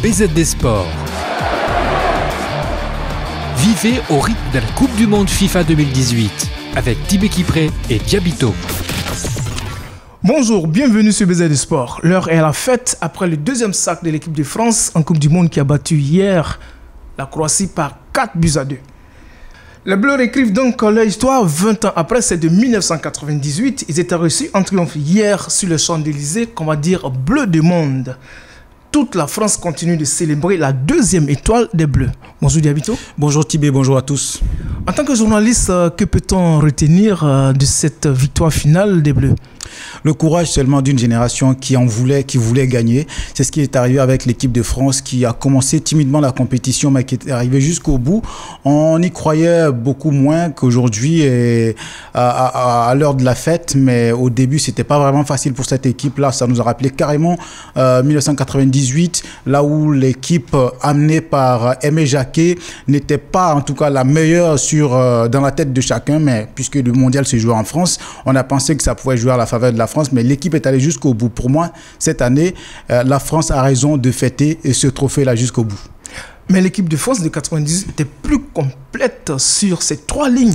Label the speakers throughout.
Speaker 1: BZD Sport. Vivez au rythme de la Coupe du Monde FIFA 2018 avec Tibé Kipré et Diabito.
Speaker 2: Bonjour, bienvenue sur BZD Sport. L'heure est à la fête après le deuxième sac de l'équipe de France en Coupe du Monde qui a battu hier la Croatie par 4-2. Les Bleus écrivent donc leur histoire 20 ans après, c'est de 1998. Ils étaient reçus en triomphe hier sur le Champs-Élysées, qu'on va dire bleu du monde. Toute la France continue de célébrer la deuxième étoile des Bleus. Bonjour Diabito.
Speaker 3: Bonjour Tibé, bonjour à tous.
Speaker 2: En tant que journaliste, que peut-on retenir de cette victoire finale des Bleus ?
Speaker 3: Le courage seulement d'une génération qui voulait gagner. C'est ce qui est arrivé avec l'équipe de France qui a commencé timidement la compétition mais qui est arrivée jusqu'au bout. On y croyait beaucoup moins qu'aujourd'hui à l'heure de la fête, mais au début c'était pas vraiment facile pour cette équipe-là. Ça nous a rappelé carrément 1998, là où l'équipe amenée par Aimé Jacquet n'était pas en tout cas la meilleure dans la tête de chacun, mais puisque le mondial se jouait en France, on a pensé que ça pouvait jouer à la faveur de la France, mais l'équipe est allée jusqu'au bout. Pour moi, cette année, la France a raison de fêter ce trophée-là jusqu'au bout.
Speaker 2: Mais l'équipe de France de 98 était plus complète sur ces trois lignes.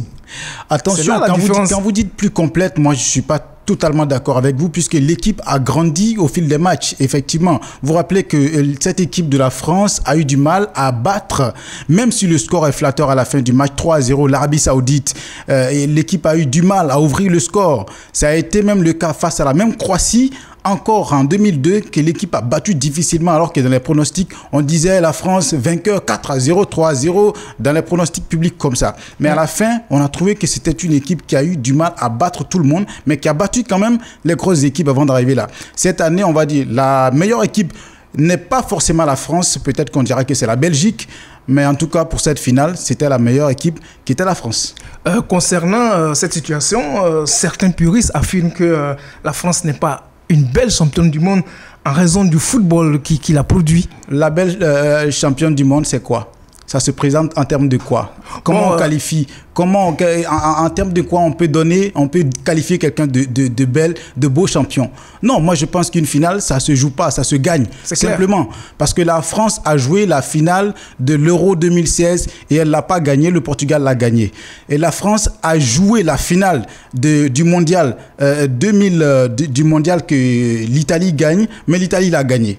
Speaker 3: Attention, quand vous dites plus complète, moi je ne suis pas totalement d'accord avec vous puisque l'équipe a grandi au fil des matchs. Effectivement, vous vous rappelez que cette équipe de la France a eu du mal à battre, même si le score est flatteur à la fin du match, 3-0, l'Arabie Saoudite. L'équipe a eu du mal à ouvrir le score. Ça a été même le cas face à la même Croatie, encore en 2002, que l'équipe a battu difficilement alors que dans les pronostics, on disait la France vainqueur 4-0, 3-0, dans les pronostics publics comme ça. Mais à la fin, on a trouvé que c'était une équipe qui a eu du mal à battre tout le monde, mais qui a battu quand même les grosses équipes avant d'arriver là. Cette année, on va dire, la meilleure équipe n'est pas forcément la France, peut-être qu'on dira que c'est la Belgique, mais en tout cas pour cette finale, c'était la meilleure équipe qui était la France.
Speaker 2: Concernant cette situation, certains puristes affirment que la France n'est pas une belle championne du monde en raison du football qui l'a produit.
Speaker 3: La belle championne du monde, c'est quoi ? Ça se présente en termes de quoi? Comment on qualifie? En termes de quoi on peut qualifier quelqu'un de belle, de beau champion? Non, moi je pense qu'une finale, ça se joue pas, ça se gagne. Simplement. Parce que la France a joué la finale de l'Euro 2016 et elle l'a pas gagné, le Portugal l'a gagné. Et la France a joué la finale du mondial du mondial que l'Italie gagne, mais l'Italie l'a gagné.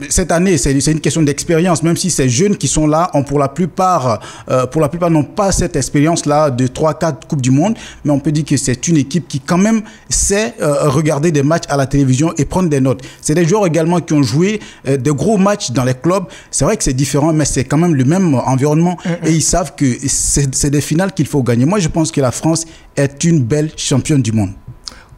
Speaker 3: Cette année, c'est une question d'expérience, même si ces jeunes qui sont là, pour la plupart n'ont pas cette expérience-là de 3-4 Coupes du Monde, mais on peut dire que c'est une équipe qui quand même sait regarder des matchs à la télévision et prendre des notes. C'est des joueurs également qui ont joué de gros matchs dans les clubs. C'est vrai que c'est différent, mais c'est quand même le même environnement et ils savent que c'est des finales qu'il faut gagner. Moi, je pense que la France est une belle championne du monde.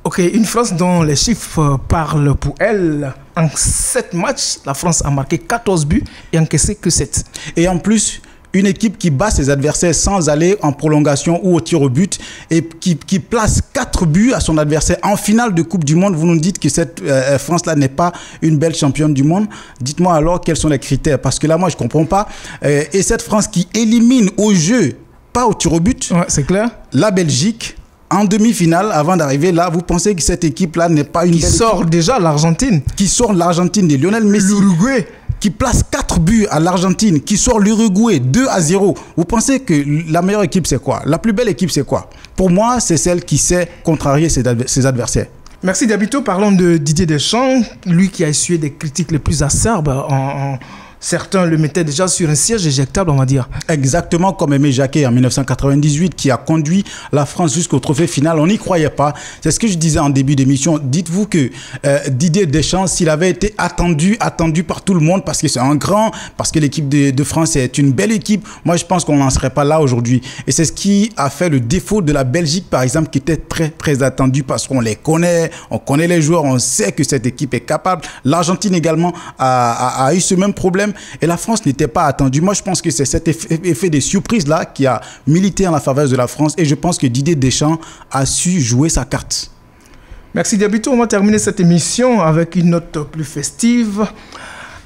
Speaker 2: Ok, une France dont les chiffres parlent pour elle. En 7 matchs, la France a marqué 14 buts et encaissé que 7.
Speaker 3: Et en plus, une équipe qui bat ses adversaires sans aller en prolongation ou au tir au but et qui place 4 buts à son adversaire en finale de Coupe du Monde. Vous nous dites que cette France-là n'est pas une belle championne du monde. Dites-moi alors quels sont les critères, parce que là, moi, je ne comprends pas. Et cette France qui élimine au jeu, pas au tir au but,
Speaker 2: ouais, c'est clair.
Speaker 3: La Belgique, en demi-finale, avant d'arriver là, vous pensez que cette équipe-là n'est pas une belle équipe? Qui
Speaker 2: sort déjà l'Argentine.
Speaker 3: Qui sort l'Argentine de Lionel Messi.
Speaker 2: L'Uruguay.
Speaker 3: Qui place 4 buts à l'Argentine. Qui sort l'Uruguay 2-0. Vous pensez que la meilleure équipe, c'est quoi? La plus belle équipe, c'est quoi? Pour moi, c'est celle qui sait contrarier ses adversaires.
Speaker 2: Merci Diabito. Parlons de Didier Deschamps. Lui qui a essuyé des critiques les plus acerbes certains le mettaient déjà sur un siège éjectable, on va dire.
Speaker 3: Exactement comme Aimé Jacquet en 1998 qui a conduit la France jusqu'au trophée final. On n'y croyait pas. C'est ce que je disais en début d'émission. Dites-vous que Didier Deschamps, s'il avait été attendu par tout le monde parce que c'est un grand, parce que l'équipe de France est une belle équipe, moi je pense qu'on n'en serait pas là aujourd'hui. Et c'est ce qui a fait le défaut de la Belgique par exemple qui était très très attendue parce qu'on les connaît, on connaît les joueurs, on sait que cette équipe est capable. L'Argentine également a eu ce même problème. Et la France n'était pas attendue. Moi, je pense que c'est cet effet des surprises-là qui a milité en la faveur de la France. Et je pense que Didier Deschamps a su jouer sa carte.
Speaker 2: Merci Diabito. On va terminer cette émission avec une note plus festive.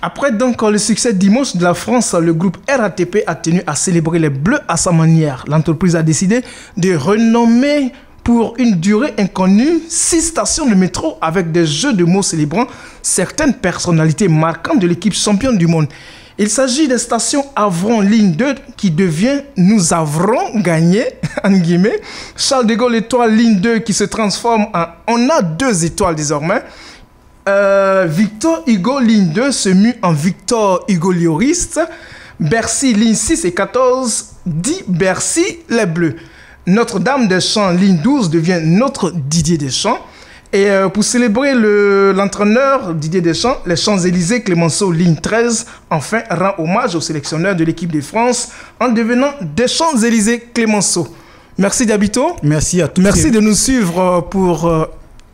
Speaker 2: Après donc le succès dimanche de la France, le groupe RATP a tenu à célébrer les Bleus à sa manière. L'entreprise a décidé de renommer pour une durée inconnue 6 stations de métro avec des jeux de mots célébrant certaines personnalités marquantes de l'équipe championne du monde. Il s'agit des stations Avron ligne 2 qui devient Nous avrons gagné, en guillemets. Charles de Gaulle étoile ligne 2 qui se transforme en On a 2 étoiles désormais. Victor Hugo ligne 2 se mue en Victor Hugo Lioriste. Bercy ligne 6 et 14 dit Bercy les Bleus. Notre-Dame des Champs ligne 12 devient Notre Didier Deschamps. Et pour célébrer l'entraîneur Didier Deschamps, les Champs-Élysées Clémenceau ligne 13 enfin rend hommage au sélectionneur de l'équipe de France en devenant des Champs-Élysées Clémenceau. Merci Diabito.
Speaker 3: Merci à tous.
Speaker 2: Merci de nous suivre pour...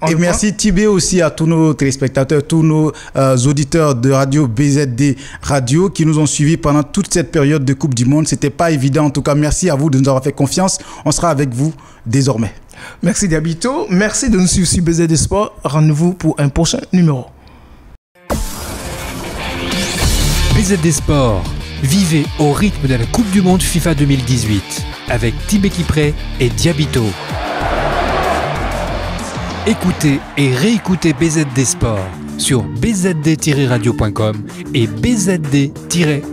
Speaker 3: Et merci Tibé aussi à tous nos téléspectateurs, tous nos auditeurs de radio BZD Radio qui nous ont suivis pendant toute cette période de Coupe du Monde. C'était pas évident. En tout cas, merci à vous de nous avoir fait confiance. On sera avec vous désormais.
Speaker 2: Merci Diabito. Merci de nous suivre sur BZD Sport. Rendez-vous pour un prochain numéro.
Speaker 1: BZD Sport. Vivez au rythme de la Coupe du Monde FIFA 2018 avec Tibé Kipré et Diabito. Écoutez et réécoutez BZD Sport sur bzd-radio.com et bzd-tv.com.